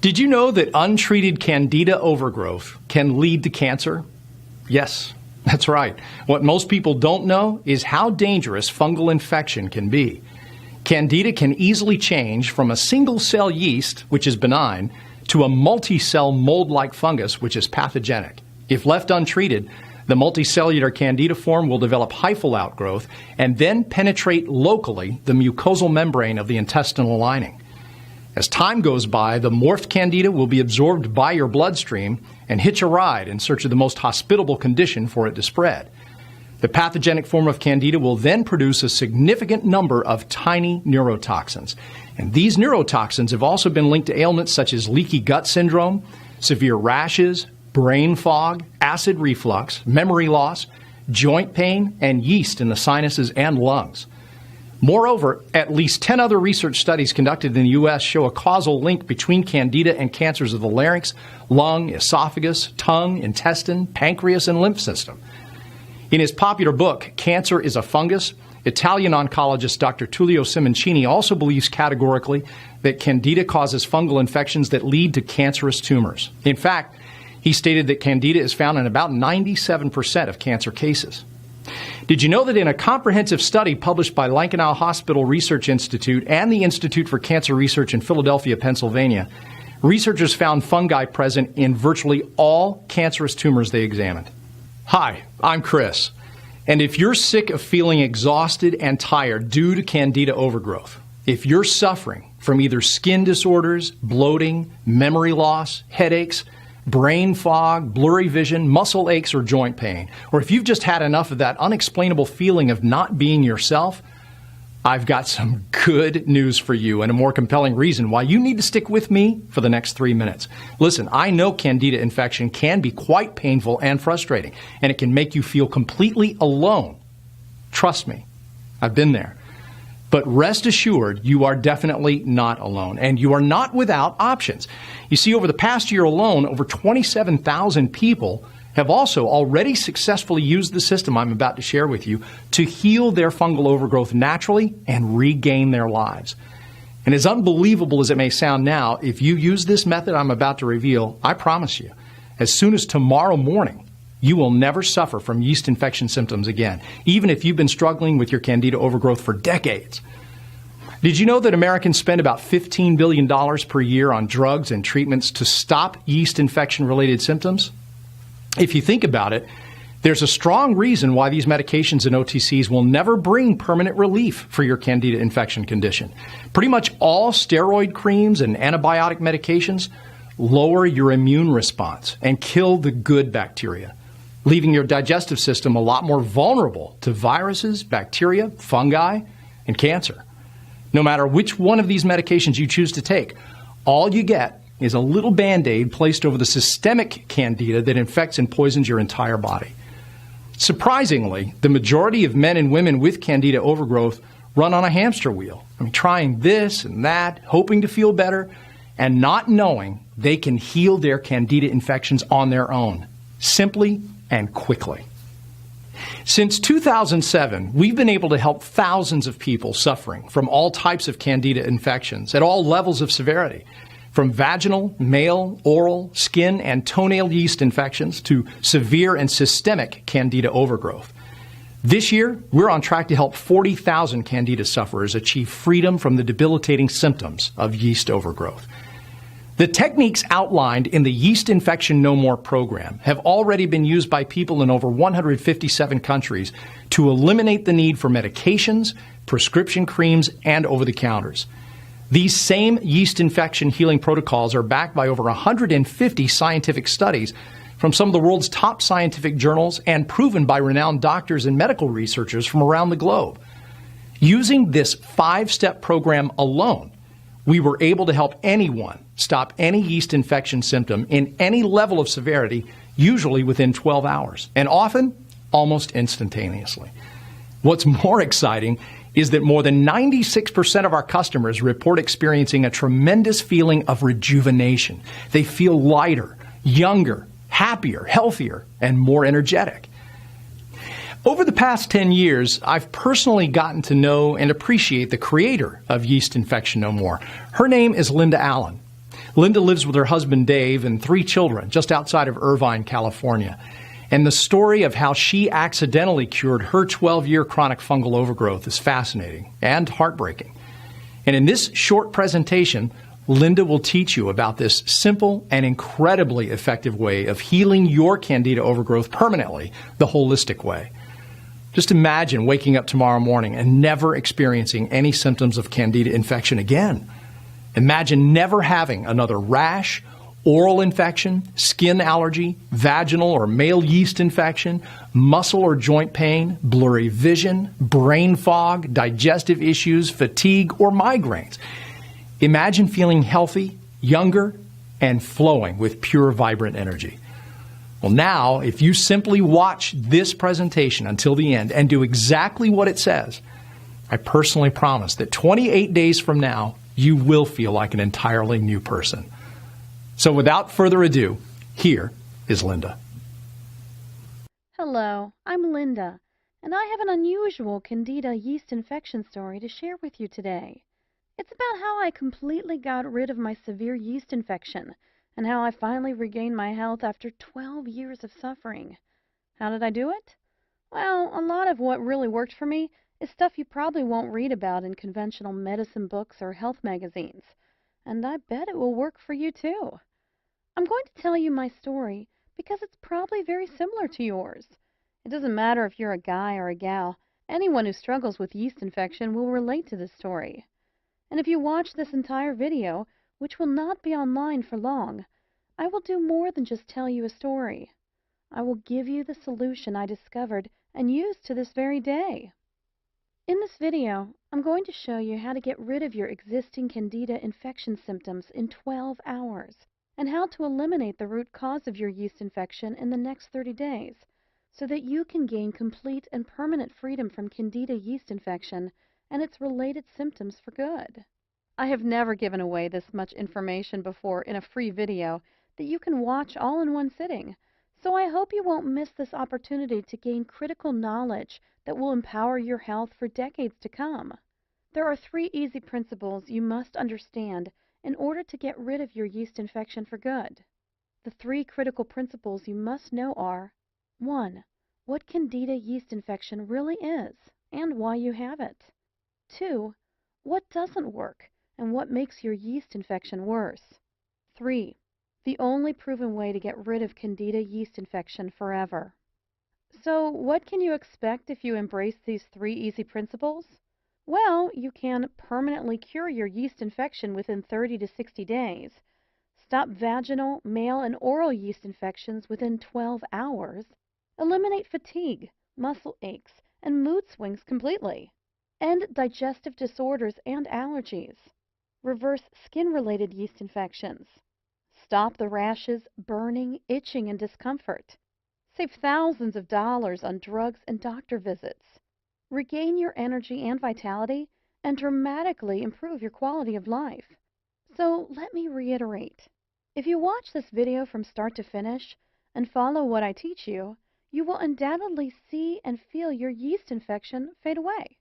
Did you know that untreated Candida overgrowth can lead to cancer? Yes, that's right. What most people don't know is how dangerous fungal infection can be. Candida can easily change from a single-cell yeast, which is benign, to a multi-cell mold-like fungus, which is pathogenic. If left untreated, the multicellular Candida form will develop hyphal outgrowth and then penetrate locally the mucosal membrane of the intestinal lining. As time goes by, the morphed Candida will be absorbed by your bloodstream and hitch a ride in search of the most hospitable condition for it to spread. The pathogenic form of Candida will then produce a significant number of tiny neurotoxins. And these neurotoxins have also been linked to ailments such as leaky gut syndrome, severe rashes, brain fog, acid reflux, memory loss, joint pain, and yeast in the sinuses and lungs. Moreover, at least 10 other research studies conducted in the U.S. show a causal link between Candida and cancers of the larynx, lung, esophagus, tongue, intestine, pancreas, and lymph system. In his popular book, Cancer is a Fungus, Italian oncologist Dr. Tullio Simoncini also believes categorically that Candida causes fungal infections that lead to cancerous tumors. In fact, he stated that Candida is found in about 97% of cancer cases. Did you know that in a comprehensive study published by Lankenau Hospital Research Institute and the Institute for Cancer Research in Philadelphia, Pennsylvania, researchers found fungi present in virtually all cancerous tumors they examined? Hi, I'm Chris, and if you're sick of feeling exhausted and tired due to Candida overgrowth, if you're suffering from either skin disorders, bloating, memory loss, headaches, brain fog, blurry vision, muscle aches, or joint pain, or if you've just had enough of that unexplainable feeling of not being yourself, I've got some good news for you and a more compelling reason why you need to stick with me for the next 3 minutes. Listen, I know Candida infection can be quite painful and frustrating, and it can make you feel completely alone. Trust me, I've been there. But rest assured, you are definitely not alone, and you are not without options. You see, over the past year alone, over 27,000 people have also already successfully used the system I'm about to share with you to heal their fungal overgrowth naturally and regain their lives. And as unbelievable as it may sound now, if you use this method I'm about to reveal, I promise you, as soon as tomorrow morning, you will never suffer from yeast infection symptoms again, even if you've been struggling with your Candida overgrowth for decades. Did you know that Americans spend about $15 billion per year on drugs and treatments to stop yeast infection-related symptoms? If you think about it, there's a strong reason why these medications and OTCs will never bring permanent relief for your Candida infection condition. Pretty much all steroid creams and antibiotic medications lower your immune response and kill the good bacteria, leaving your digestive system a lot more vulnerable to viruses, bacteria, fungi, and cancer. No matter which one of these medications you choose to take, all you get is a little Band-Aid placed over the systemic Candida that infects and poisons your entire body. Surprisingly, the majority of men and women with Candida overgrowth run on a hamster wheel. Trying this and that, hoping to feel better, and not knowing they can heal their Candida infections on their own, simply and quickly. Since 2007, we've been able to help thousands of people suffering from all types of Candida infections at all levels of severity, from vaginal, male, oral, skin, and toenail yeast infections to severe and systemic Candida overgrowth. This year, we're on track to help 40,000 Candida sufferers achieve freedom from the debilitating symptoms of yeast overgrowth. The techniques outlined in the Yeast Infection No More program have already been used by people in over 157 countries to eliminate the need for medications, prescription creams, and over-the-counters. These same yeast infection healing protocols are backed by over 150 scientific studies from some of the world's top scientific journals and proven by renowned doctors and medical researchers from around the globe. Using this 5-step program alone, we were able to help anyone stop any yeast infection symptom in any level of severity, usually within 12 hours, and often almost instantaneously. What's more exciting is that more than 96% of our customers report experiencing a tremendous feeling of rejuvenation. They feel lighter, younger, happier, healthier, and more energetic. Over the past 10 years, I've personally gotten to know and appreciate the creator of Yeast Infection No More. Her name is Linda Allen. Linda lives with her husband Dave and 3 children just outside of Irvine, California. And the story of how she accidentally cured her 12-year chronic fungal overgrowth is fascinating and heartbreaking. And in this short presentation, Linda will teach you about this simple and incredibly effective way of healing your Candida overgrowth permanently, the holistic way. Just imagine waking up tomorrow morning and never experiencing any symptoms of Candida infection again. Imagine never having another rash, oral infection, skin allergy, vaginal or male yeast infection, muscle or joint pain, blurry vision, brain fog, digestive issues, fatigue, or migraines. Imagine feeling healthy, younger, and flowing with pure, vibrant energy. Well, now, if you simply watch this presentation until the end and do exactly what it says, I personally promise that 28 days from now, you will feel like an entirely new person. So without further ado, here is Linda. Hello, I'm Linda, and I have an unusual Candida yeast infection story to share with you today. It's about how I completely got rid of my severe yeast infection and how I finally regained my health after 12 years of suffering. How did I do it? Well, a lot of what really worked for me is stuff you probably won't read about in conventional medicine books or health magazines, and I bet it will work for you too. I'm going to tell you my story because it's probably very similar to yours. It doesn't matter if you're a guy or a gal, anyone who struggles with yeast infection will relate to this story. And if you watch this entire video, which will not be online for long, I will do more than just tell you a story. I will give you the solution I discovered and use to this very day. In this video, I'm going to show you how to get rid of your existing Candida infection symptoms in 12 hours and how to eliminate the root cause of your yeast infection in the next 30 days so that you can gain complete and permanent freedom from Candida yeast infection and its related symptoms for good. I have never given away this much information before in a free video that you can watch all in one sitting, so I hope you won't miss this opportunity to gain critical knowledge that will empower your health for decades to come. There are 3 easy principles you must understand in order to get rid of your yeast infection for good. The 3 critical principles you must know are: 1. What Candida yeast infection really is and why you have it. 2. What doesn't work and what makes your yeast infection worse. 3. The only proven way to get rid of Candida yeast infection forever. So, what can you expect if you embrace these 3 easy principles? Well, you can permanently cure your yeast infection within 30 to 60 days, stop vaginal, male, and oral yeast infections within 12 hours, eliminate fatigue, muscle aches, and mood swings completely, end digestive disorders and allergies, reverse skin-related yeast infections, stop the rashes, burning, itching, and discomfort, save thousands of dollars on drugs and doctor visits, regain your energy and vitality, and dramatically improve your quality of life. So let me reiterate. If you watch this video from start to finish and follow what I teach you, you will undoubtedly see and feel your yeast infection fade away.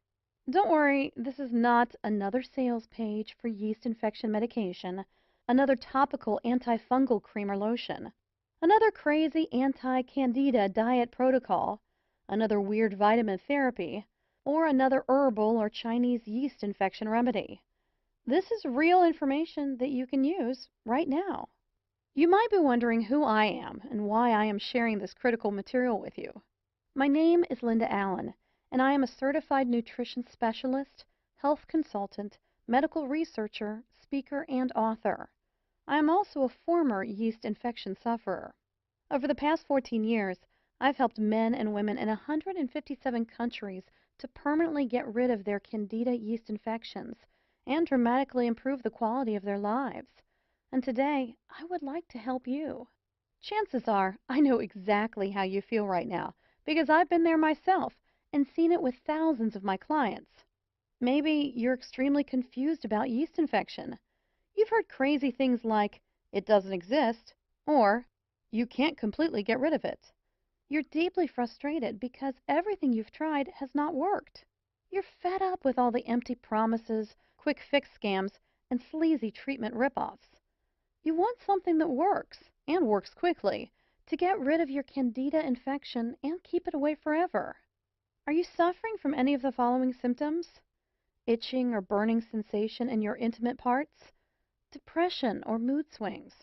Don't worry, this is not another sales page for yeast infection medication, another topical antifungal cream or lotion, another crazy anti-Candida diet protocol, another weird vitamin therapy, or another herbal or Chinese yeast infection remedy. This is real information that you can use right now. You might be wondering who I am and why I am sharing this critical material with you. My name is Linda Allen, and I am a certified nutrition specialist, health consultant, medical researcher, speaker, and author. I am also a former yeast infection sufferer. Over the past 14 years, I've helped men and women in 157 countries to permanently get rid of their Candida yeast infections and dramatically improve the quality of their lives. And today, I would like to help you. Chances are I know exactly how you feel right now because I've been there myself and seen it with thousands of my clients. Maybe you're extremely confused about yeast infection. You've heard crazy things like, it doesn't exist, or you can't completely get rid of it. You're deeply frustrated because everything you've tried has not worked. You're fed up with all the empty promises, quick fix scams, and sleazy treatment ripoffs. You want something that works, and works quickly, to get rid of your Candida infection and keep it away forever. Are you suffering from any of the following symptoms? Itching or burning sensation in your intimate parts? Depression or mood swings?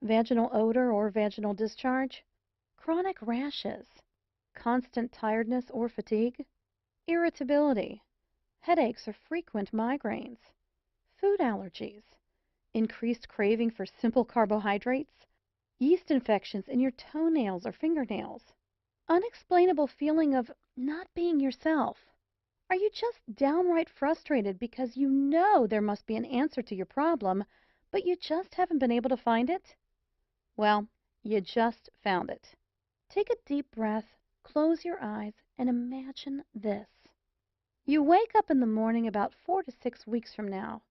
Vaginal odor or vaginal discharge? Chronic rashes? Constant tiredness or fatigue? Irritability? Headaches or frequent migraines? Food allergies? Increased craving for simple carbohydrates? Yeast infections in your toenails or fingernails? Unexplainable feeling of not being yourself? Are you just downright frustrated because you know there must be an answer to your problem, but you just haven't been able to find it? Well, you just found it. Take a deep breath, close your eyes, and imagine this. You wake up in the morning about 4 to 6 weeks from now,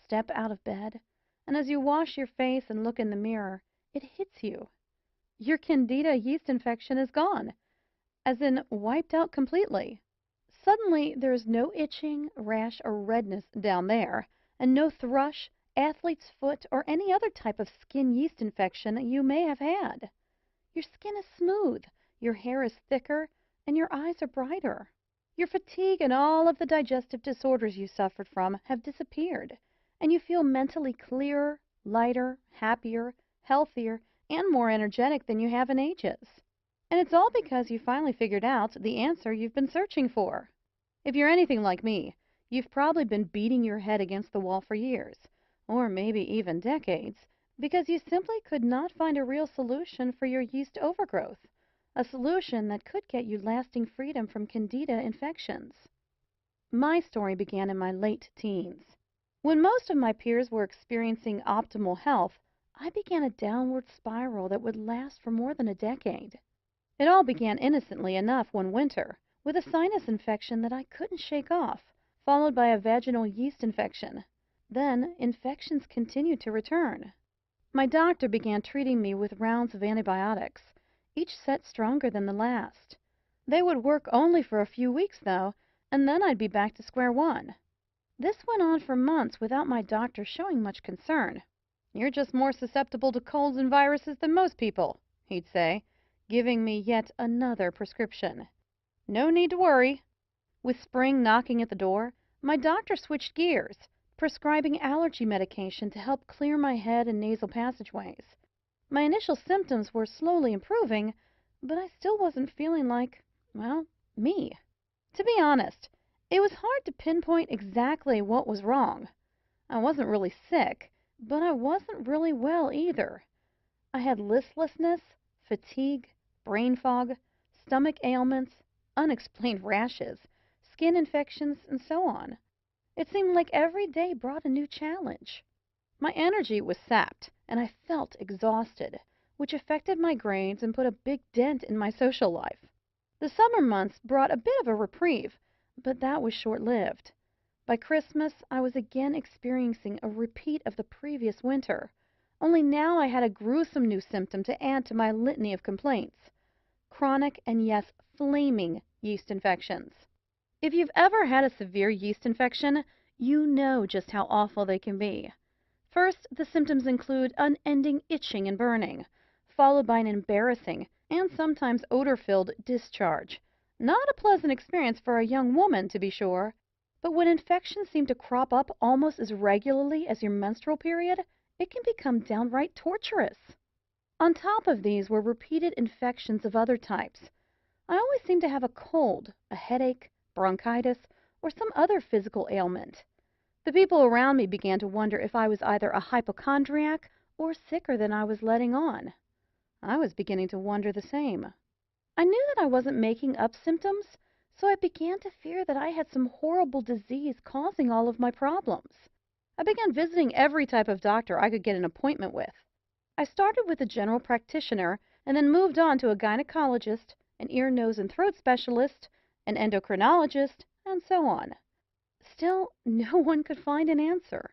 step out of bed, and as you wash your face and look in the mirror, it hits you. Your Candida yeast infection is gone, as in wiped out completely. Suddenly, there is no itching, rash, or redness down there, and no thrush, athlete's foot, or any other type of skin yeast infection you may have had. Your skin is smooth, your hair is thicker, and your eyes are brighter. Your fatigue and all of the digestive disorders you suffered from have disappeared, and you feel mentally clearer, lighter, happier, healthier, and more energetic than you have in ages. And it's all because you finally figured out the answer you've been searching for. If you're anything like me, you've probably been beating your head against the wall for years, or maybe even decades, because you simply could not find a real solution for your yeast overgrowth, a solution that could get you lasting freedom from Candida infections. My story began in my late teens. When most of my peers were experiencing optimal health, I began a downward spiral that would last for more than a decade. It all began innocently enough one winter, with a sinus infection that I couldn't shake off, followed by a vaginal yeast infection. Then, infections continued to return. My doctor began treating me with rounds of antibiotics, each set stronger than the last. They would work only for a few weeks, though, and then I'd be back to square one. This went on for months without my doctor showing much concern. "You're just more susceptible to colds and viruses than most people," he'd say, giving me yet another prescription. "No need to worry." With spring knocking at the door, my doctor switched gears, prescribing allergy medication to help clear my head and nasal passageways. My initial symptoms were slowly improving, but I still wasn't feeling like, well, me. To be honest, it was hard to pinpoint exactly what was wrong. I wasn't really sick, but I wasn't really well either. I had listlessness, fatigue, brain fog, stomach ailments, unexplained rashes, skin infections, and so on. It seemed like every day brought a new challenge. My energy was sapped, and I felt exhausted, which affected my grades and put a big dent in my social life. The summer months brought a bit of a reprieve, but that was short-lived. By Christmas, I was again experiencing a repeat of the previous winter, only now I had a gruesome new symptom to add to my litany of complaints. Chronic and, yes, flaming yeast infections. If you've ever had a severe yeast infection, you know just how awful they can be. First, the symptoms include unending itching and burning, followed by an embarrassing and sometimes odor-filled discharge. Not a pleasant experience for a young woman, to be sure, but when infections seem to crop up almost as regularly as your menstrual period, it can become downright torturous. On top of these were repeated infections of other types. I always seemed to have a cold, a headache, bronchitis, or some other physical ailment. The people around me began to wonder if I was either a hypochondriac or sicker than I was letting on. I was beginning to wonder the same. I knew that I wasn't making up symptoms, so I began to fear that I had some horrible disease causing all of my problems. I began visiting every type of doctor I could get an appointment with. I started with a general practitioner and then moved on to a gynecologist, an ear, nose, and throat specialist, an endocrinologist, and so on. Still, no one could find an answer.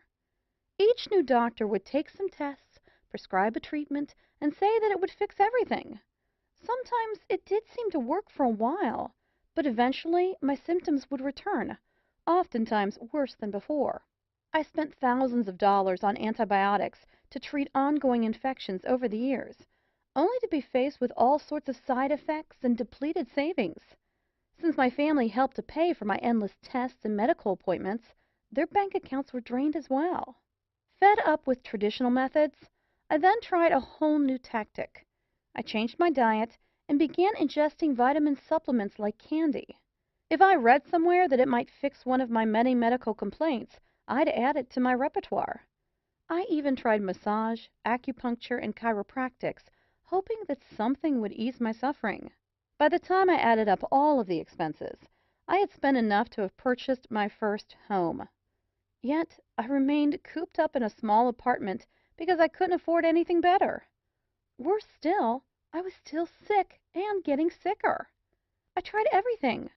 Each new doctor would take some tests, prescribe a treatment, and say that it would fix everything. Sometimes it did seem to work for a while, but eventually my symptoms would return, oftentimes worse than before. I spent thousands of dollars on antibiotics to treat ongoing infections over the years, only to be faced with all sorts of side effects and depleted savings. Since my family helped to pay for my endless tests and medical appointments, their bank accounts were drained as well. Fed up with traditional methods, I then tried a whole new tactic. I changed my diet and began ingesting vitamin supplements like candy. If I read somewhere that it might fix one of my many medical complaints, I'd add it to my repertoire. I even tried massage, acupuncture, and chiropractics, hoping that something would ease my suffering. By the time I added up all of the expenses, I had spent enough to have purchased my first home. Yet I remained cooped up in a small apartment because I couldn't afford anything better. Worse still, I was still sick and getting sicker. I tried everything.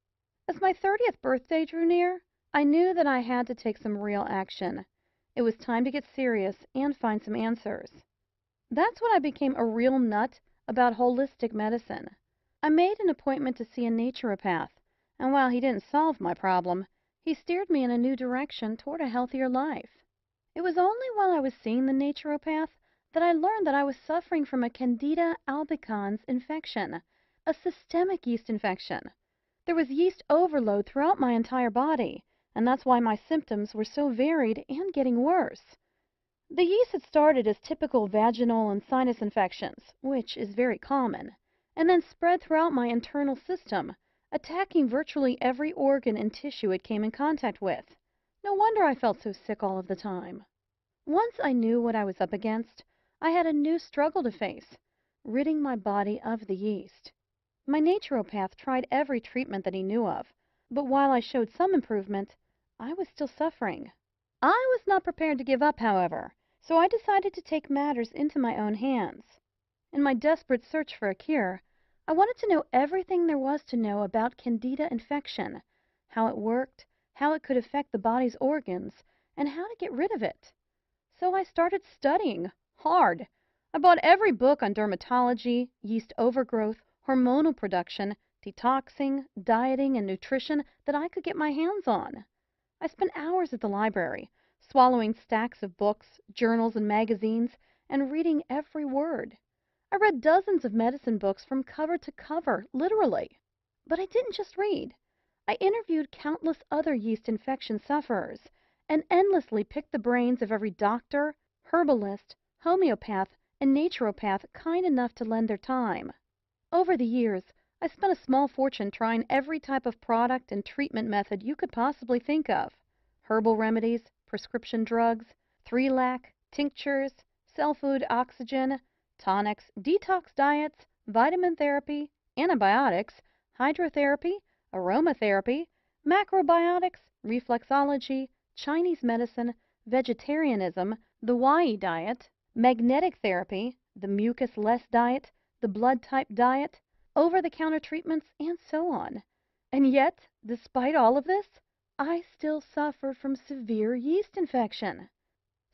As my 30th birthday drew near, I knew that I had to take some real action. It was time to get serious and find some answers. That's when I became a real nut about holistic medicine. I made an appointment to see a naturopath, and while he didn't solve my problem, he steered me in a new direction toward a healthier life. It was only while I was seeing the naturopath that I learned that I was suffering from a Candida albicans infection, a systemic yeast infection. There was yeast overload throughout my entire body, and that's why my symptoms were so varied and getting worse. The yeast had started as typical vaginal and sinus infections, which is very common, and then spread throughout my internal system, attacking virtually every organ and tissue it came in contact with. No wonder I felt so sick all of the time. Once I knew what I was up against, I had a new struggle to face, ridding my body of the yeast. My naturopath tried every treatment that he knew of, but while I showed some improvement, I was still suffering. I was not prepared to give up, however, so I decided to take matters into my own hands. In my desperate search for a cure, I wanted to know everything there was to know about Candida infection, how it worked, how it could affect the body's organs, and how to get rid of it. So I started studying hard. I bought every book on dermatology, yeast overgrowth, hormonal production, detoxing, dieting, and nutrition that I could get my hands on. I spent hours at the library, swallowing stacks of books, journals, and magazines, and reading every word. I read dozens of medicine books from cover to cover, literally. But I didn't just read. I interviewed countless other yeast infection sufferers and endlessly picked the brains of every doctor, herbalist, homeopath, and naturopath kind enough to lend their time. Over the years, I spent a small fortune trying every type of product and treatment method you could possibly think of. Herbal remedies, prescription drugs, 3-lac, tinctures, cell food oxygen, tonics, detox diets, vitamin therapy, antibiotics, hydrotherapy, aromatherapy, macrobiotics, reflexology, Chinese medicine, vegetarianism, the Y diet, magnetic therapy, the mucus-less diet, the blood type diet, over-the-counter treatments, and so on. And yet, despite all of this, I still suffered from severe yeast infection.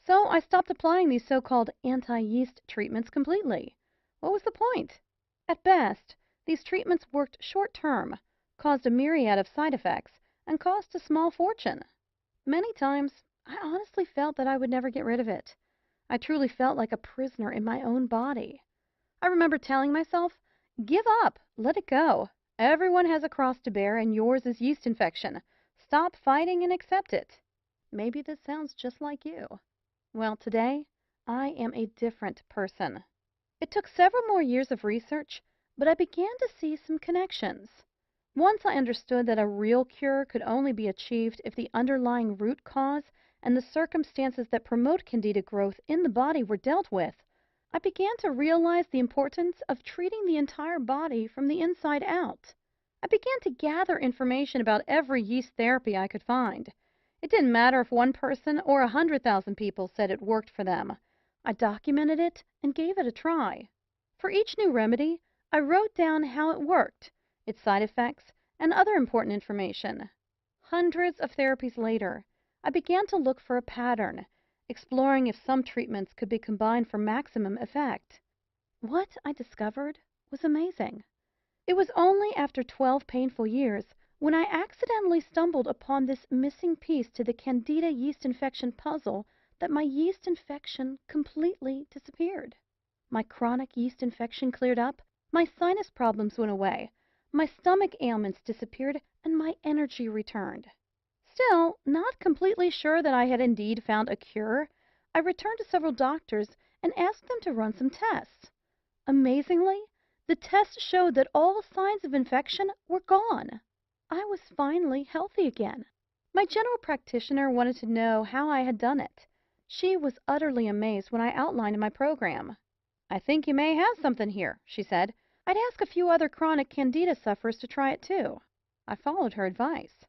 So I stopped applying these so-called anti-yeast treatments completely. What was the point? At best, these treatments worked short-term, caused a myriad of side effects, and cost a small fortune. Many times, I honestly felt that I would never get rid of it. I truly felt like a prisoner in my own body. I remember telling myself, give up, let it go. Everyone has a cross to bear, and yours is yeast infection. Stop fighting and accept it. Maybe this sounds just like you. Well, today, I am a different person. It took several more years of research, but I began to see some connections. Once I understood that a real cure could only be achieved if the underlying root cause and the circumstances that promote Candida growth in the body were dealt with, I began to realize the importance of treating the entire body from the inside out. I began to gather information about every yeast therapy I could find. It didn't matter if one person or 100,000 people said it worked for them. I documented it and gave it a try. For each new remedy, I wrote down how it worked, its side effects, and other important information. Hundreds of therapies later, I began to look for a pattern, exploring if some treatments could be combined for maximum effect. What I discovered was amazing. It was only after 12 painful years when I accidentally stumbled upon this missing piece to the Candida yeast infection puzzle that my yeast infection completely disappeared. My chronic yeast infection cleared up, my sinus problems went away, my stomach ailments disappeared, and my energy returned. Still, not completely sure that I had indeed found a cure, I returned to several doctors and asked them to run some tests. Amazingly, the tests showed that all signs of infection were gone. I was finally healthy again. My general practitioner wanted to know how I had done it. She was utterly amazed when I outlined my program. "I think you may have something here," she said. "I'd ask a few other chronic Candida sufferers to try it too." I followed her advice.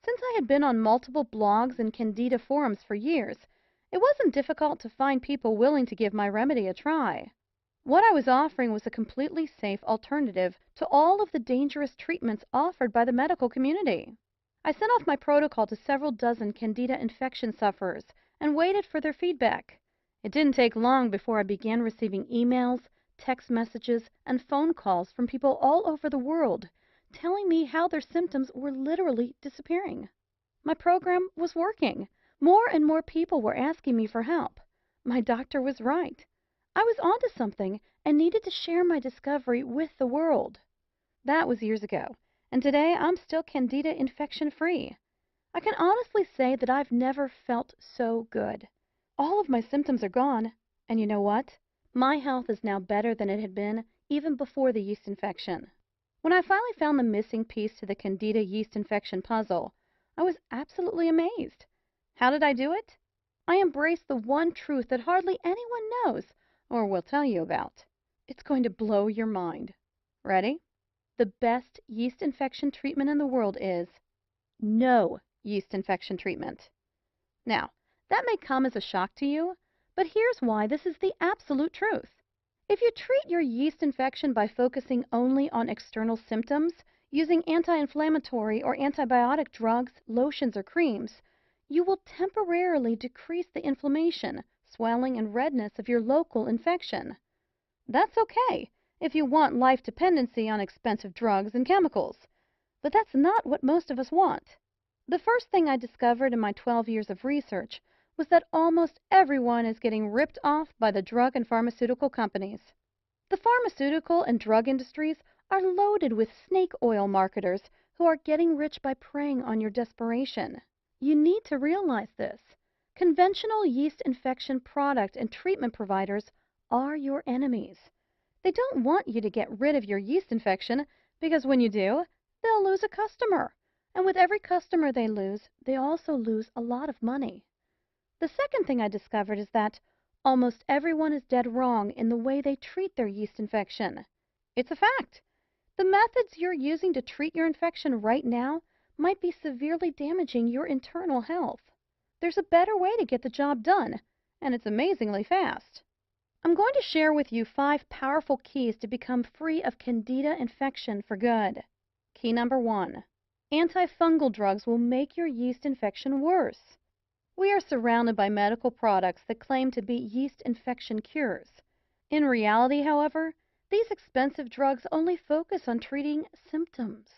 Since I had been on multiple blogs and Candida forums for years, it wasn't difficult to find people willing to give my remedy a try. What I was offering was a completely safe alternative to all of the dangerous treatments offered by the medical community. I sent off my protocol to several dozen Candida infection sufferers and waited for their feedback. It didn't take long before I began receiving emails, text messages, and phone calls from people all over the world telling me how their symptoms were literally disappearing. My program was working. More and more people were asking me for help. My doctor was right. I was onto something and needed to share my discovery with the world. That was years ago, and today I'm still Candida infection free. I can honestly say that I've never felt so good. All of my symptoms are gone, and you know what? My health is now better than it had been even before the yeast infection. When I finally found the missing piece to the Candida yeast infection puzzle, I was absolutely amazed. How did I do it? I embraced the one truth that hardly anyone knows or will tell you about. It's going to blow your mind. Ready? The best yeast infection treatment in the world is no yeast infection treatment. Now, that may come as a shock to you, but here's why this is the absolute truth. If you treat your yeast infection by focusing only on external symptoms, using anti-inflammatory or antibiotic drugs, lotions, or creams, you will temporarily decrease the inflammation, swelling, and redness of your local infection. That's okay if you want life dependency on expensive drugs and chemicals, but that's not what most of us want. The first thing I discovered in my 12 years of research was that almost everyone is getting ripped off by the drug and pharmaceutical companies. The pharmaceutical and drug industries are loaded with snake oil marketers who are getting rich by preying on your desperation. You need to realize this. Conventional yeast infection product and treatment providers are your enemies. They don't want you to get rid of your yeast infection because when you do, they'll lose a customer. And with every customer they lose, they also lose a lot of money. The second thing I discovered is that almost everyone is dead wrong in the way they treat their yeast infection. It's a fact. The methods you're using to treat your infection right now might be severely damaging your internal health. There's a better way to get the job done, and it's amazingly fast. I'm going to share with you 5 powerful keys to become free of Candida infection for good. Key number 1. Antifungal drugs will make your yeast infection worse. We are surrounded by medical products that claim to be yeast infection cures. In reality, however, these expensive drugs only focus on treating symptoms.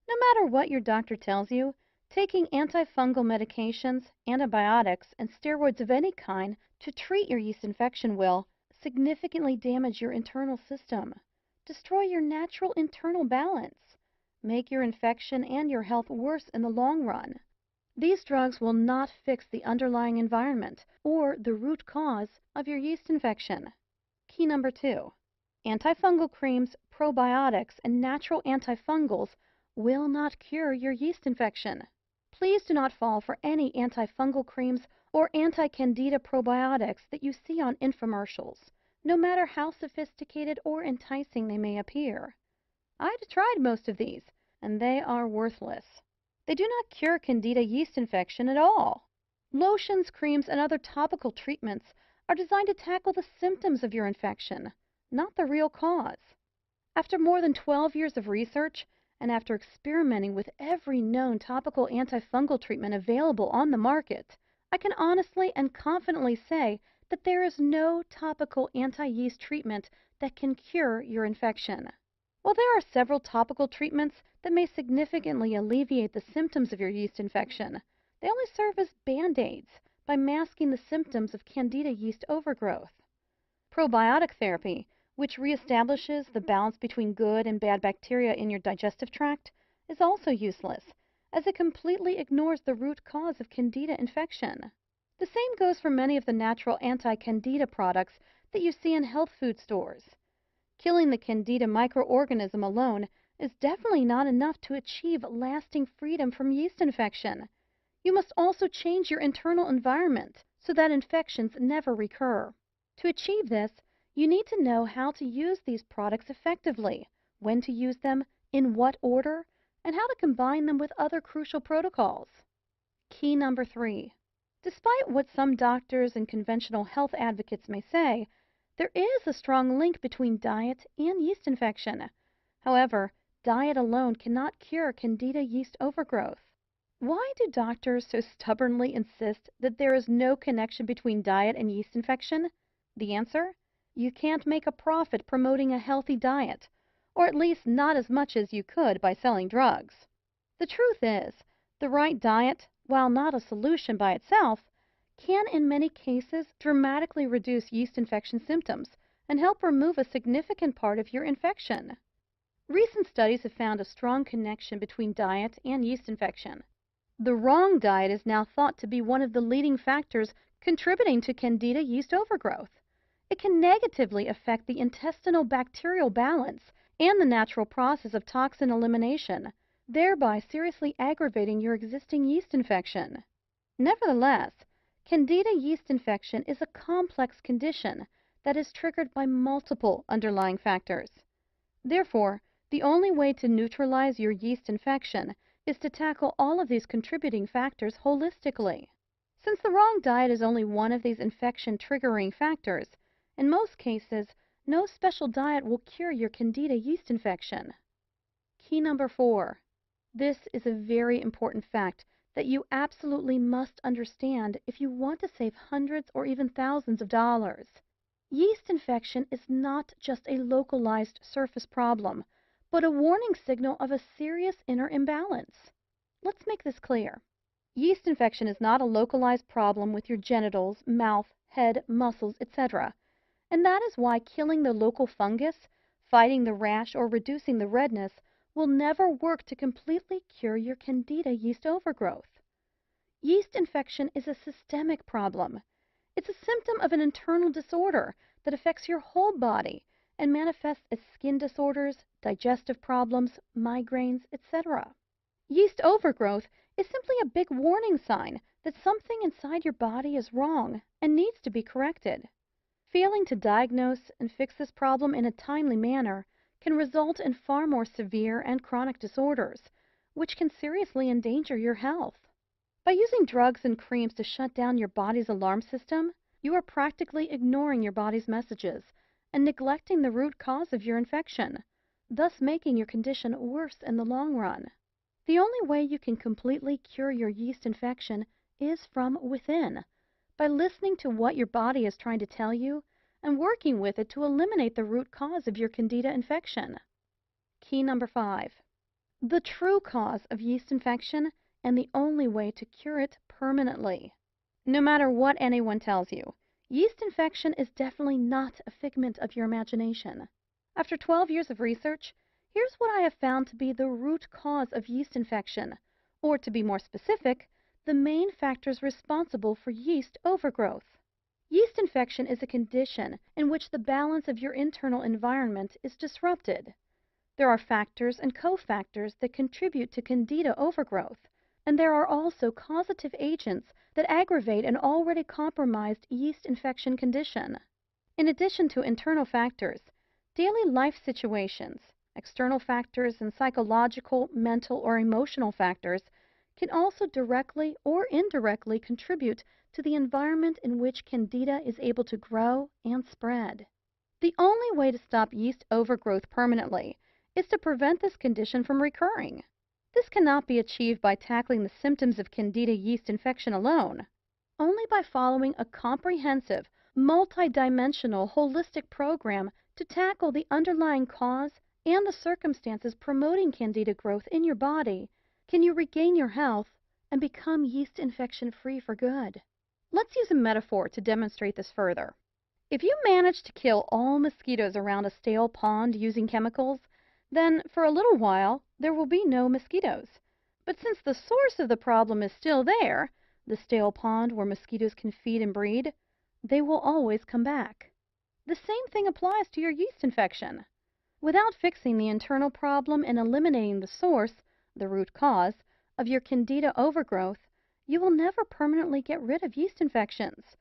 No matter what your doctor tells you, taking antifungal medications, antibiotics, and steroids of any kind to treat your yeast infection will significantly damage your internal system, destroy your natural internal balance, make your infection and your health worse in the long run. These drugs will not fix the underlying environment or the root cause of your yeast infection. Key number 2. Antifungal creams, probiotics, and natural antifungals will not cure your yeast infection. Please do not fall for any antifungal creams or anti-candida probiotics that you see on infomercials, no matter how sophisticated or enticing they may appear. I've tried most of these, and they are worthless. They do not cure Candida yeast infection at all. Lotions, creams, and other topical treatments are designed to tackle the symptoms of your infection, not the real cause. After more than 12 years of research, and after experimenting with every known topical antifungal treatment available on the market, I can honestly and confidently say that there is no topical anti-yeast treatment that can cure your infection. While there are several topical treatments that may significantly alleviate the symptoms of your yeast infection, they only serve as band-aids by masking the symptoms of Candida yeast overgrowth. Probiotic therapy, which reestablishes the balance between good and bad bacteria in your digestive tract, is also useless, as it completely ignores the root cause of Candida infection. The same goes for many of the natural anti-Candida products that you see in health food stores. Killing the Candida microorganism alone is definitely not enough to achieve lasting freedom from yeast infection. You must also change your internal environment so that infections never recur. To achieve this, you need to know how to use these products effectively, when to use them, in what order, and how to combine them with other crucial protocols. Key number 3. Despite what some doctors and conventional health advocates may say, there is a strong link between diet and yeast infection. However, diet alone cannot cure Candida yeast overgrowth. Why do doctors so stubbornly insist that there is no connection between diet and yeast infection? The answer? You can't make a profit promoting a healthy diet, or at least not as much as you could by selling drugs. The truth is, the right diet, while not a solution by itself, can in many cases dramatically reduce yeast infection symptoms and help remove a significant part of your infection. Recent studies have found a strong connection between diet and yeast infection. The wrong diet is now thought to be one of the leading factors contributing to Candida yeast overgrowth. It can negatively affect the intestinal bacterial balance and the natural process of toxin elimination, thereby seriously aggravating your existing yeast infection. Nevertheless, Candida yeast infection is a complex condition that is triggered by multiple underlying factors. Therefore, the only way to neutralize your yeast infection is to tackle all of these contributing factors holistically. Since the wrong diet is only one of these infection-triggering factors, in most cases, no special diet will cure your Candida yeast infection. Key number 4. This is a very important fact that you absolutely must understand if you want to save hundreds or even thousands of dollars. Yeast infection is not just a localized surface problem, but a warning signal of a serious inner imbalance. Let's make this clear. Yeast infection is not a localized problem with your genitals, mouth, head, muscles, etc. And that is why killing the local fungus, fighting the rash, or reducing the redness will never work to completely cure your Candida yeast overgrowth. Yeast infection is a systemic problem. It's a symptom of an internal disorder that affects your whole body and manifests as skin disorders, digestive problems, migraines, etc. Yeast overgrowth is simply a big warning sign that something inside your body is wrong and needs to be corrected. Failing to diagnose and fix this problem in a timely manner can result in far more severe and chronic disorders, which can seriously endanger your health. By using drugs and creams to shut down your body's alarm system, you are practically ignoring your body's messages and neglecting the root cause of your infection, thus making your condition worse in the long run. The only way you can completely cure your yeast infection is from within, by listening to what your body is trying to tell you and working with it to eliminate the root cause of your Candida infection. Key number 5. The true cause of yeast infection and the only way to cure it permanently. No matter what anyone tells you, yeast infection is definitely not a figment of your imagination. After 12 years of research, here's what I have found to be the root cause of yeast infection, or to be more specific, the main factors responsible for yeast overgrowth. Yeast infection is a condition in which the balance of your internal environment is disrupted. There are factors and cofactors that contribute to Candida overgrowth, and there are also causative agents that aggravate an already compromised yeast infection condition. In addition to internal factors, daily life situations, external factors, and psychological, mental, or emotional factors can also directly or indirectly contribute to the environment in which Candida is able to grow and spread. The only way to stop yeast overgrowth permanently is to prevent this condition from recurring. This cannot be achieved by tackling the symptoms of Candida yeast infection alone. Only by following a comprehensive, multidimensional, holistic program to tackle the underlying cause and the circumstances promoting Candida growth in your body, can you regain your health and become yeast infection free for good. Let's use a metaphor to demonstrate this further. If you manage to kill all mosquitoes around a stale pond using chemicals, then for a little while there will be no mosquitoes. But since the source of the problem is still there, the stale pond where mosquitoes can feed and breed, they will always come back. The same thing applies to your yeast infection. Without fixing the internal problem and eliminating the source, the root cause, of your Candida overgrowth, you will never permanently get rid of yeast infections.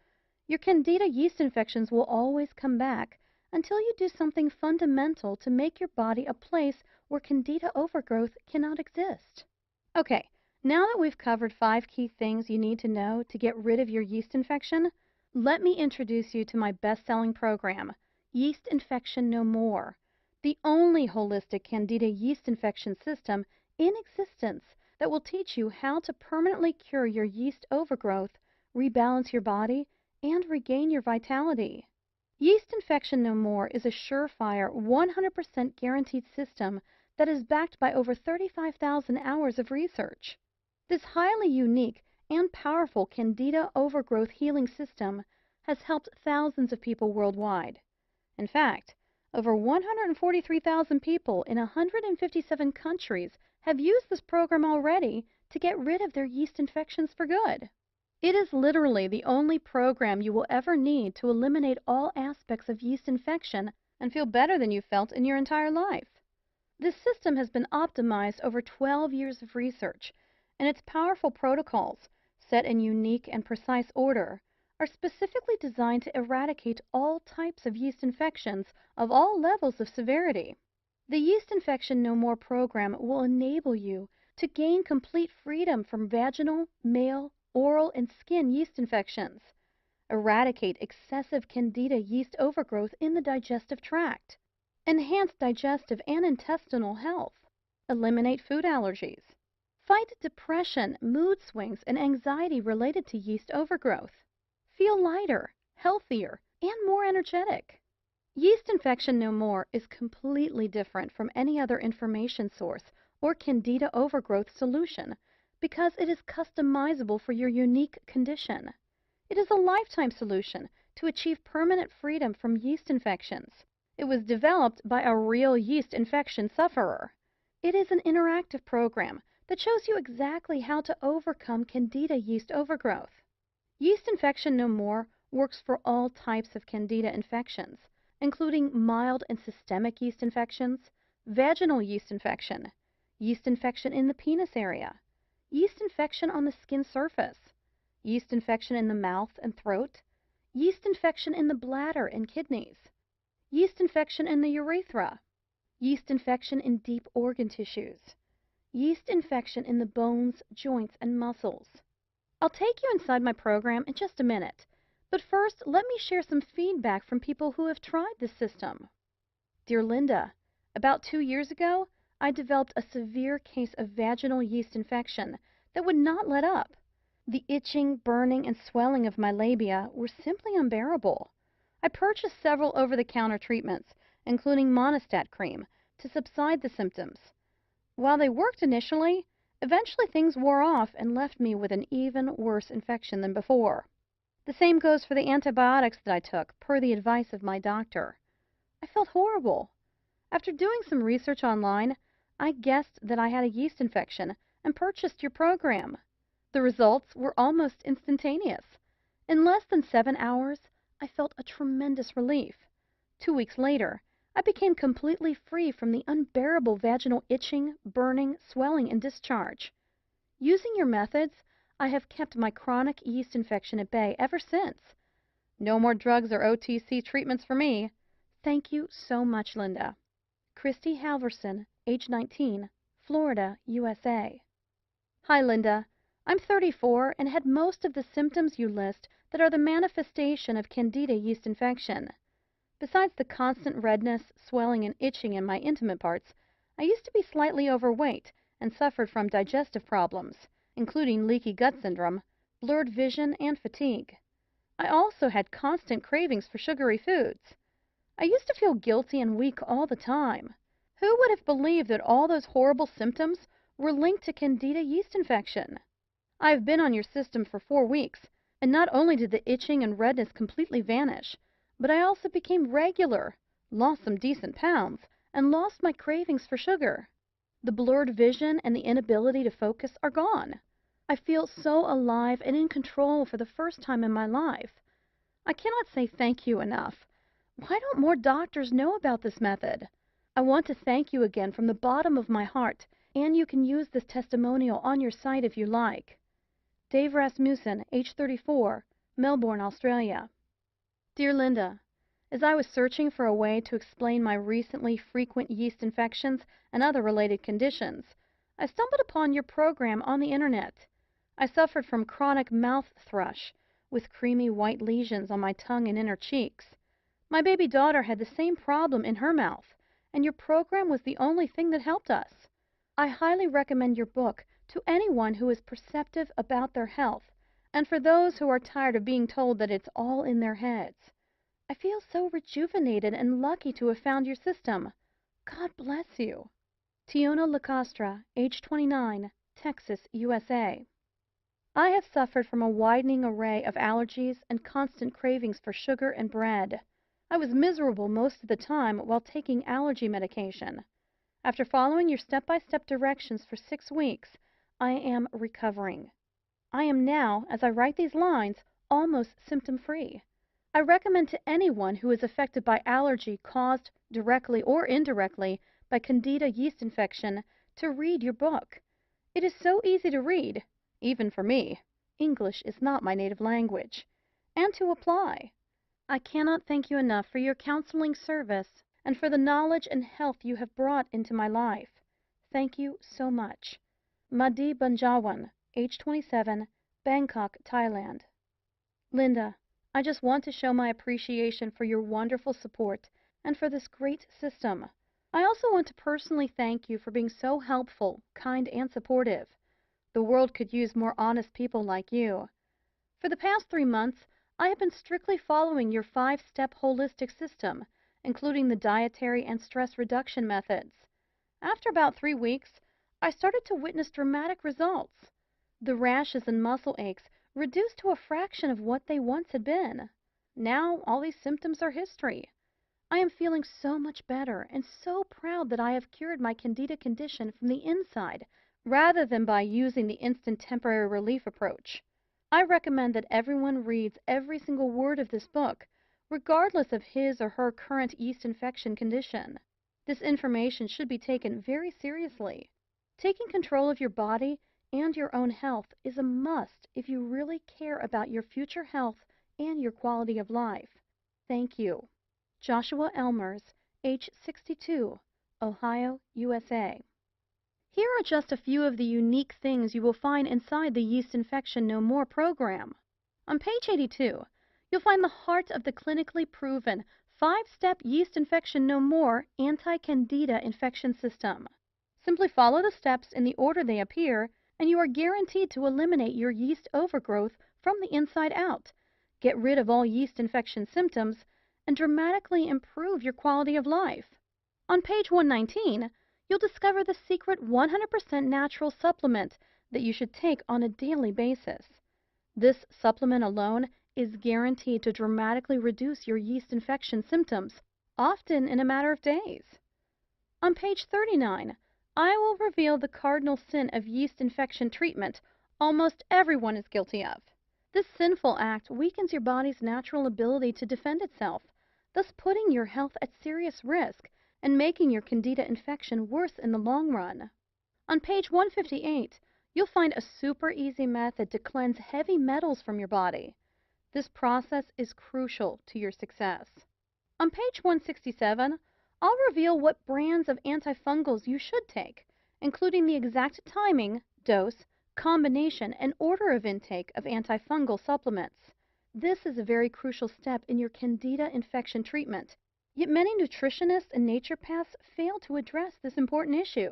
Your Candida yeast infections will always come back until you do something fundamental to make your body a place where Candida overgrowth cannot exist. Okay, now that we've covered 5 key things you need to know to get rid of your yeast infection, let me introduce you to my best-selling program, Yeast Infection No More, the only holistic Candida yeast infection system in existence that will teach you how to permanently cure your yeast overgrowth, rebalance your body, and regain your vitality. Yeast Infection No More is a surefire, 100% guaranteed system that is backed by over 35,000 hours of research. This highly unique and powerful Candida overgrowth healing system has helped thousands of people worldwide. In fact, over 143,000 people in 157 countries have used this program already to get rid of their yeast infections for good. It is literally the only program you will ever need to eliminate all aspects of yeast infection and feel better than you felt in your entire life. This system has been optimized over 12 years of research, and its powerful protocols, set in unique and precise order, are specifically designed to eradicate all types of yeast infections of all levels of severity. The Yeast Infection No More program will enable you to gain complete freedom from vaginal, male, oral, and skin yeast infections, eradicate excessive Candida yeast overgrowth in the digestive tract, enhance digestive and intestinal health, eliminate food allergies, fight depression, mood swings, and anxiety related to yeast overgrowth, feel lighter, healthier, and more energetic. Yeast Infection No More is completely different from any other information source or Candida overgrowth solution because it is customizable for your unique condition. It is a lifetime solution to achieve permanent freedom from yeast infections. It was developed by a real yeast infection sufferer. It is an interactive program that shows you exactly how to overcome Candida yeast overgrowth. Yeast Infection No More works for all types of Candida infections, including mild and systemic yeast infections, vaginal yeast infection in the penis area, yeast infection on the skin surface, yeast infection in the mouth and throat, yeast infection in the bladder and kidneys, yeast infection in the urethra, yeast infection in deep organ tissues, yeast infection in the bones, joints, and muscles. I'll take you inside my program in just a minute, but first let me share some feedback from people who have tried this system. Dear Linda, about 2 years ago, I developed a severe case of vaginal yeast infection that would not let up. The itching, burning, and swelling of my labia were simply unbearable. I purchased several over-the-counter treatments, including Monistat cream, to subside the symptoms. While they worked initially, eventually things wore off and left me with an even worse infection than before. The same goes for the antibiotics that I took, per the advice of my doctor. I felt horrible. After doing some research online, I guessed that I had a yeast infection and purchased your program. The results were almost instantaneous. In less than 7 hours, I felt a tremendous relief. 2 weeks later, I became completely free from the unbearable vaginal itching, burning, swelling, and discharge. Using your methods, I have kept my chronic yeast infection at bay ever since. No more drugs or OTC treatments for me. Thank you so much, Linda. Christy Halverson, age 19, Florida, USA. Hi, Linda. I'm 34 and had most of the symptoms you list that are the manifestation of Candida yeast infection. Besides the constant redness, swelling, and itching in my intimate parts, I used to be slightly overweight and suffered from digestive problems, including leaky gut syndrome, blurred vision, and fatigue. I also had constant cravings for sugary foods. I used to feel guilty and weak all the time. Who would have believed that all those horrible symptoms were linked to Candida yeast infection? I have been on your system for 4 weeks, and not only did the itching and redness completely vanish, but I also became regular, lost some decent pounds, and lost my cravings for sugar. The blurred vision and the inability to focus are gone. I feel so alive and in control for the first time in my life. I cannot say thank you enough. Why don't more doctors know about this method? I want to thank you again from the bottom of my heart, and you can use this testimonial on your site if you like. Dave Rasmussen, age 34, Melbourne, Australia. Dear Linda, as I was searching for a way to explain my recently frequent yeast infections and other related conditions, I stumbled upon your program on the internet. I suffered from chronic mouth thrush, with creamy white lesions on my tongue and inner cheeks. My baby daughter had the same problem in her mouth, and your program was the only thing that helped us. I highly recommend your book to anyone who is perceptive about their health, and for those who are tired of being told that it's all in their heads. I feel so rejuvenated and lucky to have found your system. God bless you. Tiona Lacastra, age 29, Texas, USA. I have suffered from a widening array of allergies and constant cravings for sugar and bread. I was miserable most of the time while taking allergy medication. After following your step-by-step directions for 6 weeks, I am recovering. I am now, as I write these lines, almost symptom-free. I recommend to anyone who is affected by allergy caused, directly or indirectly, by Candida yeast infection to read your book. It is so easy to read, even for me. English is not my native language. And to apply. I cannot thank you enough for your counseling service and for the knowledge and health you have brought into my life. Thank you so much. Madi Banjawan, age 27, Bangkok, Thailand. Linda, I just want to show my appreciation for your wonderful support and for this great system. I also want to personally thank you for being so helpful, kind, and supportive. The world could use more honest people like you. For the past 3 months, I have been strictly following your 5-step holistic system, including the dietary and stress reduction methods. After about 3 weeks, I started to witness dramatic results. The rashes and muscle aches reduced to a fraction of what they once had been. Now, all these symptoms are history. I am feeling so much better and so proud that I have cured my Candida condition from the inside, rather than by using the instant temporary relief approach. I recommend that everyone reads every single word of this book, regardless of his or her current yeast infection condition. This information should be taken very seriously. Taking control of your body and your own health is a must if you really care about your future health and your quality of life. Thank you. Joshua Elmers, age 62, Ohio, USA. Here are just a few of the unique things you will find inside the Yeast Infection No More program. On page 82, you'll find the heart of the clinically proven 5-step Yeast Infection No More anti-Candida infection system. Simply follow the steps in the order they appear, and you are guaranteed to eliminate your yeast overgrowth from the inside out, get rid of all yeast infection symptoms, and dramatically improve your quality of life. On page 119, you'll discover the secret 100% natural supplement that you should take on a daily basis. This supplement alone is guaranteed to dramatically reduce your yeast infection symptoms, often in a matter of days. On page 39, I will reveal the cardinal sin of yeast infection treatment almost everyone is guilty of. This sinful act weakens your body's natural ability to defend itself, thus putting your health at serious risk and making your Candida infection worse in the long run. On page 158, you'll find a super easy method to cleanse heavy metals from your body. This process is crucial to your success. On page 167, I'll reveal what brands of antifungals you should take, including the exact timing, dose, combination, and order of intake of antifungal supplements. This is a very crucial step in your Candida infection treatment, yet many nutritionists and naturopaths fail to address this important issue.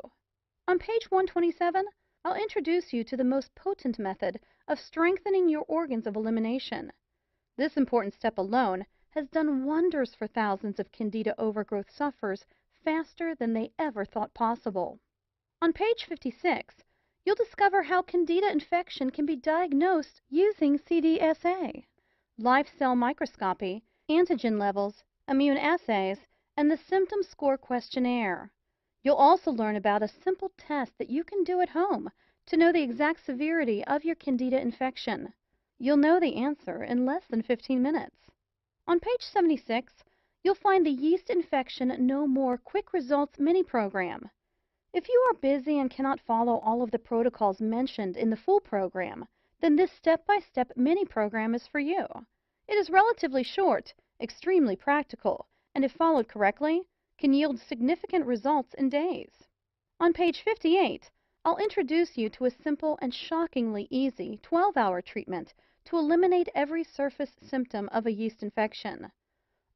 On page 127, I'll introduce you to the most potent method of strengthening your organs of elimination. This important step alone has done wonders for thousands of Candida overgrowth sufferers faster than they ever thought possible. On page 56, you'll discover how Candida infection can be diagnosed using CDSA, live cell microscopy, antigen levels, immune assays, and the symptom score questionnaire. You'll also learn about a simple test that you can do at home to know the exact severity of your Candida infection. You'll know the answer in less than 15 minutes. On page 76, you'll find the Yeast Infection No More Quick Results mini program. If you are busy and cannot follow all of the protocols mentioned in the full program, then this step-by-step mini program is for you. It is relatively short, extremely practical, and if followed correctly, can yield significant results in days. On page 58, I'll introduce you to a simple and shockingly easy 12-hour treatment to eliminate every surface symptom of a yeast infection.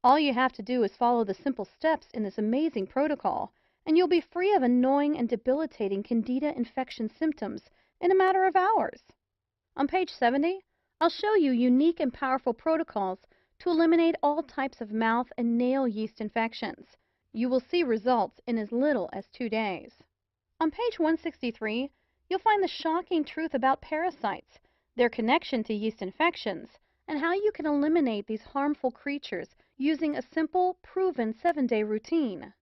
All you have to do is follow the simple steps in this amazing protocol, and you'll be free of annoying and debilitating Candida infection symptoms in a matter of hours. On page 70, I'll show you unique and powerful protocols to eliminate all types of mouth and nail yeast infections. You will see results in as little as 2 days. On page 163, you'll find the shocking truth about parasites, their connection to yeast infections, and how you can eliminate these harmful creatures using a simple, proven 7-day routine.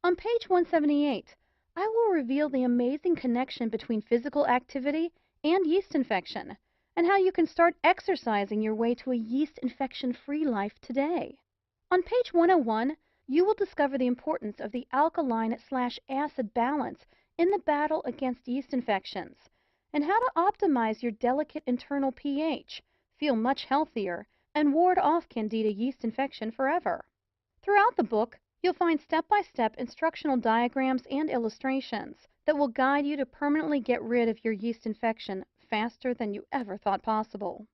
On page 178, I will reveal the amazing connection between physical activity and yeast infection, and how you can start exercising your way to a yeast infection-free life today. On page 101, you will discover the importance of the alkaline/acid balance in the battle against yeast infections, and how to optimize your delicate internal pH, feel much healthier, and ward off Candida yeast infection forever. Throughout the book, you'll find step-by-step instructional diagrams and illustrations that will guide you to permanently get rid of your yeast infection faster than you ever thought possible.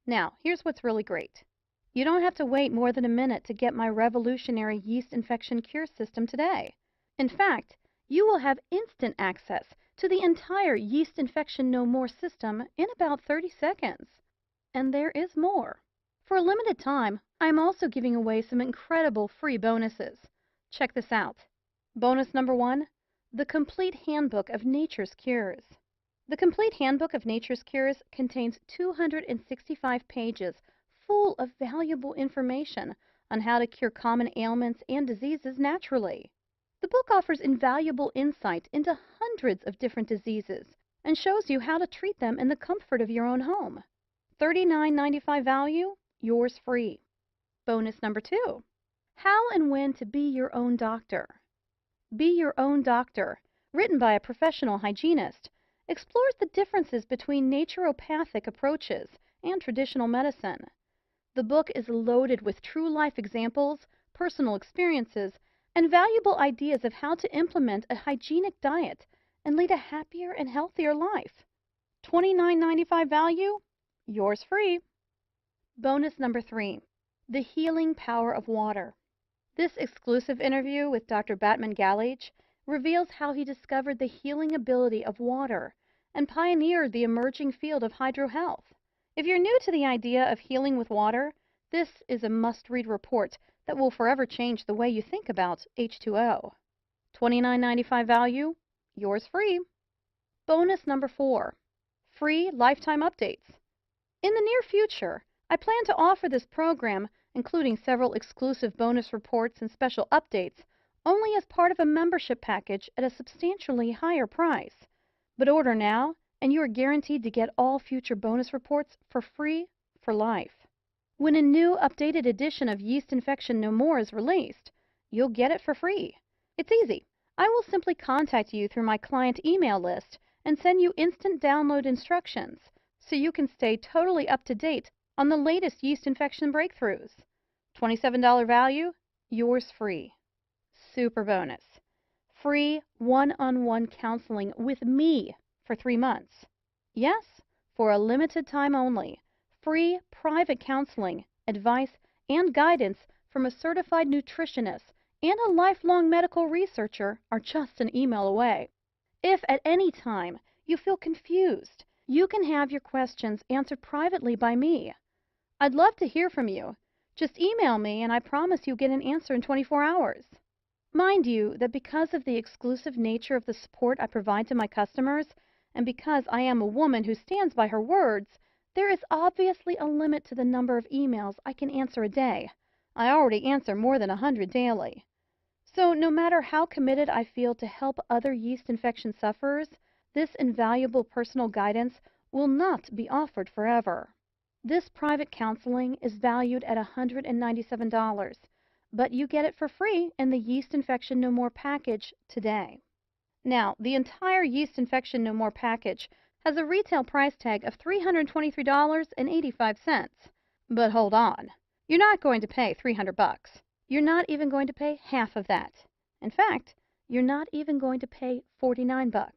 Now, here's what's really great. You don't have to wait more than a minute to get my revolutionary yeast infection cure system today. In fact, you will have instant access to the entire Yeast Infection No More system in about 30 seconds. And there is more. For a limited time, I'm also giving away some incredible free bonuses. Check this out. Bonus number 1, the Complete Handbook of Nature's Cures. The Complete Handbook of Nature's Cures contains 265 pages full of valuable information on how to cure common ailments and diseases naturally. The book offers invaluable insight into hundreds of different diseases and shows you how to treat them in the comfort of your own home. $39.95 value, yours free. Bonus number 2, How and When to Be Your Own Doctor. Be Your Own Doctor, written by a professional hygienist, explores the differences between naturopathic approaches and traditional medicine. The book is loaded with true-life examples, personal experiences, and valuable ideas of how to implement a hygienic diet and lead a happier and healthier life. $29.95 value, yours free. Bonus number 3, The Healing Power of Water. This exclusive interview with Dr. Batman Galich reveals how he discovered the healing ability of water and pioneered the emerging field of hydrohealth. If you're new to the idea of healing with water, this is a must-read report that will forever change the way you think about H2O. $29.95 value, yours free. Bonus number 4, Free Lifetime Updates. In the near future, I plan to offer this program, including several exclusive bonus reports and special updates, only as part of a membership package at a substantially higher price. But order now, and you are guaranteed to get all future bonus reports for free for life. When a new updated edition of Yeast Infection No More is released, you'll get it for free. It's easy. I will simply contact you through my client email list and send you instant download instructions so you can stay totally up to date on the latest yeast infection breakthroughs. $27 value, yours free. Super bonus. Free one-on-one counseling with me for 3 months. Yes, for a limited time only. Free private counseling, advice, and guidance from a certified nutritionist and a lifelong medical researcher are just an email away. If at any time you feel confused, you can have your questions answered privately by me. I'd love to hear from you. Just email me and I promise you'll get an answer in 24 hours. Mind you that because of the exclusive nature of the support I provide to my customers, and because I am a woman who stands by her words, there is obviously a limit to the number of emails I can answer a day. I already answer more than 100 daily. So no matter how committed I feel to help other yeast infection sufferers, this invaluable personal guidance will not be offered forever. This private counseling is valued at $197, but you get it for free in the Yeast Infection No More package today. Now, the entire Yeast Infection No More package has a retail price tag of $323.85. But hold on. You're not going to pay $300. You're not even going to pay half of that. In fact, you're not even going to pay $49.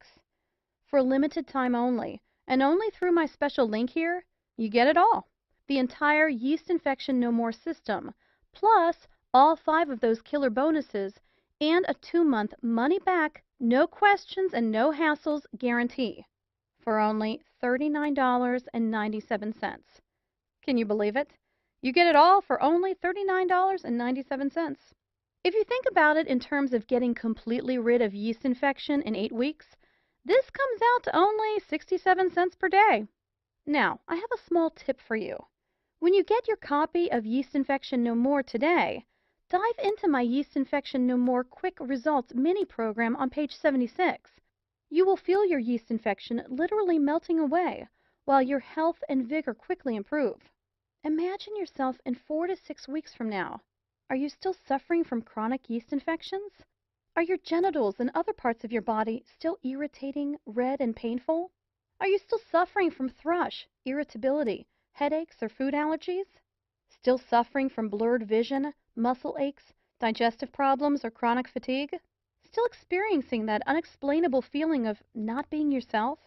For a limited time only, and only through my special link here, you get it all. The entire Yeast Infection No More system, plus all 5 of those killer bonuses, and a 2-month money-back, no questions and no hassles guarantee for only $39.97. Can you believe it? You get it all for only $39.97. If you think about it in terms of getting completely rid of yeast infection in 8 weeks, this comes out to only 67 cents per day. Now, I have a small tip for you. When you get your copy of Yeast Infection No More today, dive into my Yeast Infection No More Quick Results mini program on page 76. You will feel your yeast infection literally melting away while your health and vigor quickly improve. Imagine yourself in 4 to 6 weeks from now. Are you still suffering from chronic yeast infections? Are your genitals and other parts of your body still irritating, red, and painful? Are you still suffering from thrush, irritability, headaches, or food allergies? Still suffering from blurred vision, muscle aches, digestive problems, or chronic fatigue? Still experiencing that unexplainable feeling of not being yourself?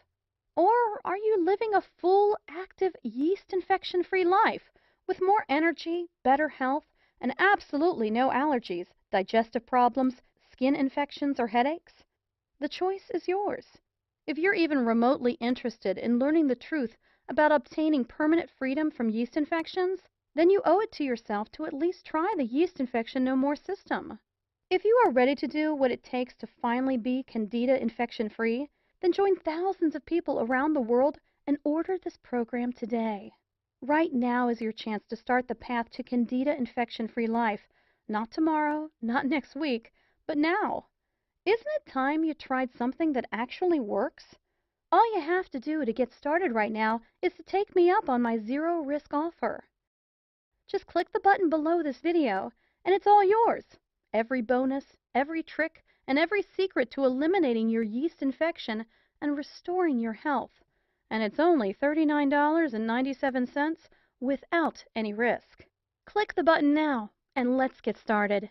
Or are you living a full, active, yeast infection-free life with more energy, better health, and absolutely no allergies, digestive problems, skin infections, or headaches? The choice is yours. If you're even remotely interested in learning the truth about obtaining permanent freedom from yeast infections, then you owe it to yourself to at least try the Yeast Infection No More system. If you are ready to do what it takes to finally be Candida infection-free, then join thousands of people around the world and order this program today. Right now is your chance to start the path to Candida infection-free life. Not tomorrow, not next week, but now. Isn't it time you tried something that actually works? All you have to do to get started right now is to take me up on my zero-risk offer. Just click the button below this video, and it's all yours. Every bonus, every trick, and every secret to eliminating your yeast infection and restoring your health. And it's only $39.97 without any risk. Click the button now, and let's get started.